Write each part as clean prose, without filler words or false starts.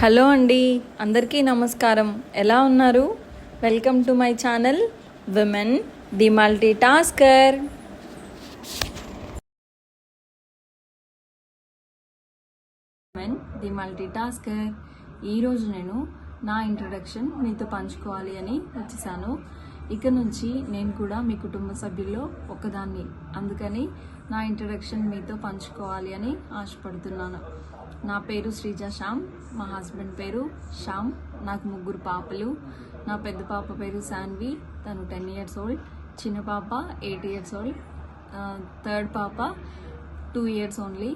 Hello అండి, అందరికీ నమస్కారం. ఎలా ఉన్నారు? Welcome to my channel women the multi tasker. Women the multi tasker. ఈరోజు నేను నా ఇంట్రడక్షన్ మీతో పంచుకోవాలి అని వచ్చేసాను. ఇక నుంచి నేను కూడా మీ కుటుంబ సభ్యుల్లో ఒకదాన్ని, అందుకని నా ఇంట్రడక్షన్ మీతో పంచుకోవాలి అని ఆశపడుతున్నాను. నా పేరు శ్రీజ శ్యామ్, మా హస్బెండ్ పేరు శ్యామ్. నాకు 3 పాపలు. నా పెద్ద పాప పేరు శాన్వి, తను 10 years old. చిన్న పాప 8 years old. థర్డ్ పాప 2 years ఓన్లీ.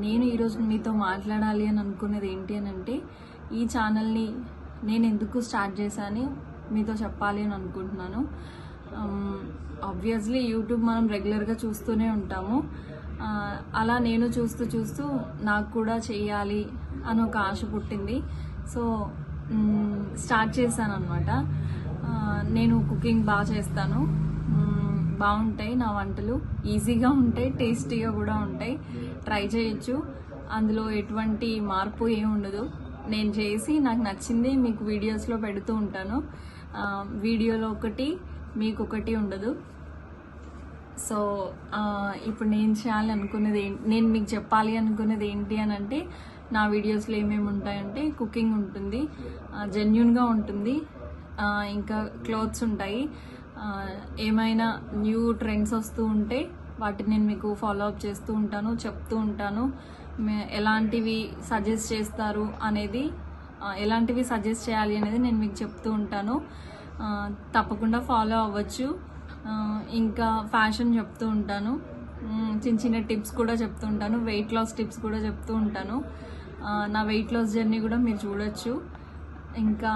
నేను ఈరోజు మీతో మాట్లాడాలి అని అనుకునేది ఏంటి అని అంటే, ఈ ఛానల్ని నేను ఎందుకు స్టార్ట్ చేశాను మీతో చెప్పాలి అని అనుకుంటున్నాను. ఆబ్వియస్లీ యూట్యూబ్ మనం రెగ్యులర్గా చూస్తూనే ఉంటాము. అలా నేను చూస్తూ నాకు కూడా చెయ్యాలి అని ఒక ఆశ పుట్టింది. సో స్టార్ట్ చేశాను అనమాట. నేను కుకింగ్ బాగా చేస్తాను, బాగుంటాయి నా వంటలు, ఈజీగా ఉంటాయి, టేస్టీగా కూడా ఉంటాయి. ట్రై చేయొచ్చు, అందులో ఎటువంటి మార్పు ఏమి ఉండదు. నేను చేసి నాకు నచ్చింది మీకు వీడియోస్లో పెడుతూ ఉంటాను. వీడియోలో ఒకటి మీకు ఒకటి ఉండదు. సో ఇప్పుడు నేను చేయాలి అనుకునేది నేను మీకు చెప్పాలి అనుకునేది ఏంటి అని అంటే, నా వీడియోస్లో ఏమేమి ఉంటాయంటే కుకింగ్ ఉంటుంది, జెన్యూన్గా ఉంటుంది, ఇంకా క్లోత్స్ ఉంటాయి. ఏమైనా న్యూ ట్రెండ్స్ వస్తూ ఉంటే వాటిని నేను మీకు ఫాలో అప్ చేస్తూ ఉంటాను, చెప్తూ ఉంటాను. ఎలాంటివి సజెస్ట్ చేస్తారు అనేది, ఎలాంటివి సజెస్ట్ చేయాలి అనేది నేను మీకు చెప్తూ ఉంటాను. తప్పకుండా ఫాలో అవ్వచ్చు. ఇంకా ఫ్యాషన్ చెప్తూ ఉంటాను, చిన్న టిప్స్ కూడా చెప్తూ ఉంటాను, వెయిట్ లాస్ టిప్స్ కూడా చెప్తూ ఉంటాను. నా వెయిట్ లాస్ జర్నీ కూడా మీరు చూడొచ్చు. ఇంకా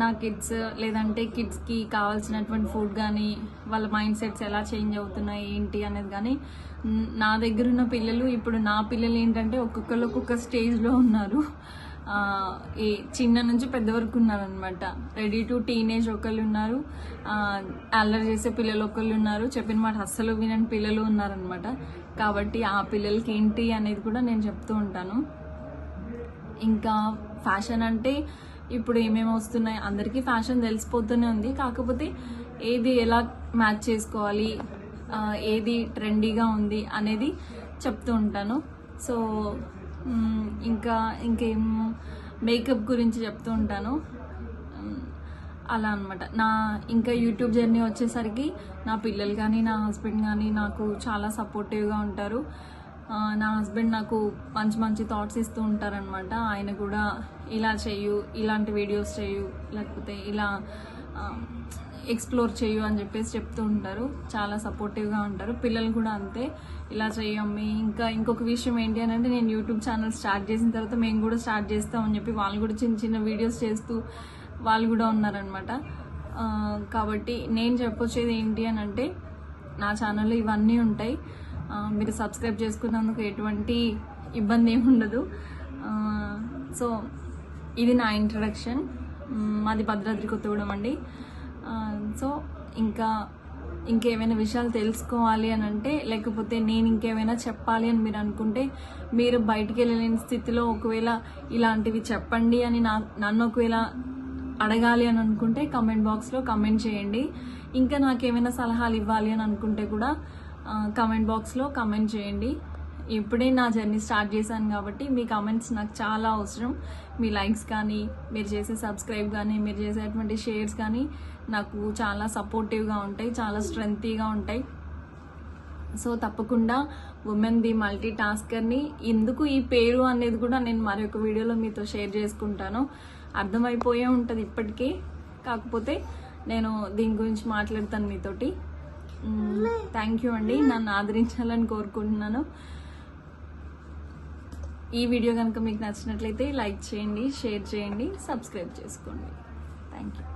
నా కిడ్స్, లేదంటే కిడ్స్కి కావాల్సినటువంటి ఫుడ్ కానీ, వాళ్ళ మైండ్ సెట్స్ ఎలా చేంజ్ అవుతున్నాయి ఏంటి అనేది కానీ, నా దగ్గర ఉన్న పిల్లలు, ఇప్పుడు నా పిల్లలు ఏంటంటే ఒక్కొక్కరు ఒక్కొక్క స్టేజ్లో ఉన్నారు. ఈ చిన్న నుంచి పెద్ద వరకు ఉన్నారనమాట. రెడీ టు టీనేజ్ ఒకళ్ళు ఉన్నారు, అల్లరి చేసే పిల్లలు ఒకళ్ళు ఉన్నారు, చెప్పిన మాట అస్సలు వినని పిల్లలు ఉన్నారనమాట. కాబట్టి ఆ పిల్లలకి ఏంటి అనేది కూడా నేను చెప్తూ ఉంటాను. ఇంకా ఫ్యాషన్ అంటే ఇప్పుడు ఏమేమి వస్తున్నాయి, అందరికీ ఫ్యాషన్ తెలిసిపోతూనే ఉంది. కాకపోతే ఏది ఎలా మ్యాచ్ చేసుకోవాలి, ఏది ట్రెండీగా ఉంది అనేది చెప్తూ ఉంటాను. సో ఇంకేం మేకప్ గురించి చెప్తూ ఉంటాను. అలా అనమాట. ఇంకా యూట్యూబ్ జర్నీ వచ్చేసరికి నా పిల్లలు కానీ, నా హస్బెండ్ కానీ నాకు చాలా సపోర్టివ్గా ఉంటారు. నా హస్బెండ్ నాకు మంచి మంచి థాట్స్ ఇస్తూ ఉంటారనమాట. ఆయన కూడా ఇలా చెయ్యు, ఇలాంటి వీడియోస్ చెయ్యు, లేకపోతే ఇలా ఎక్స్ప్లోర్ చేయు అని చెప్పేసి చెప్తూ ఉంటారు. చాలా సపోర్టివ్గా ఉంటారు. పిల్లలు కూడా అంతే, ఇలా చెయ్యమ్మి. ఇంకొక విషయం ఏంటి అని అంటే, నేను యూట్యూబ్ ఛానల్ స్టార్ట్ చేసిన తర్వాత మేము కూడా స్టార్ట్ చేస్తామని చెప్పి వాళ్ళు కూడా చిన్న చిన్న వీడియోస్ చేస్తూ వాళ్ళు కూడా ఉన్నారనమాట. కాబట్టి నేను చెప్పొచ్చేది ఏంటి అని అంటే, నా ఛానల్లో ఇవన్నీ ఉంటాయి. మీరు సబ్స్క్రైబ్ చేసుకున్నందుకు ఎటువంటి ఇబ్బంది ఏమి ఉండదు. సో ఇది నా ఇంట్రడక్షన్. మాది భద్రాద్రి కొత్తగూడెం అండి. సో ఇంకేమైనా విషయాలు తెలుసుకోవాలి అని అంటే, లేకపోతే నేను ఇంకేమైనా చెప్పాలి అని మీరు అనుకుంటే, మీరు బయటికి వెళ్ళలేని స్థితిలో ఒకవేళ ఇలాంటివి చెప్పండి అని నన్ను ఒకవేళ అడగాలి అని అనుకుంటే కమెంట్ బాక్స్లో కమెంట్ చేయండి. ఇంకా నాకేమైనా సలహాలు ఇవ్వాలి అని అనుకుంటే కూడా కమెంట్ బాక్స్లో కమెంట్ చేయండి. ఇప్పుడే నా జర్నీ స్టార్ట్ చేశాను కాబట్టి మీ కమెంట్స్ నాకు చాలా అవసరం. మీ లైక్స్ కానీ, మీరు చేసే సబ్స్క్రైబ్ కానీ, మీరు చేసేటువంటి షేర్స్ కానీ నాకు చాలా సపోర్టివ్గా ఉంటాయి, చాలా స్ట్రెంగ్తీగా ఉంటాయి. సో తప్పకుండా ఉమెన్ ది మల్టీ టాస్కర్ని, ఎందుకు ఈ పేరు అనేది కూడా నేను మరొక వీడియోలో మీతో షేర్ చేసుకుంటాను. అర్థమైపోయే ఉంటుంది ఇప్పటికే, కాకపోతే నేను దీని గురించి మాట్లాడతాను మీతోటి. థ్యాంక్ యూ అండి, నన్ను ఆదరించాలని కోరుకుంటున్నాను. ఈ వీడియో కనుక మీకు నచ్చినట్లయితే లైక్ చేయండి, షేర్ చేయండి, సబ్స్క్రైబ్ చేసుకోండి. Thank you.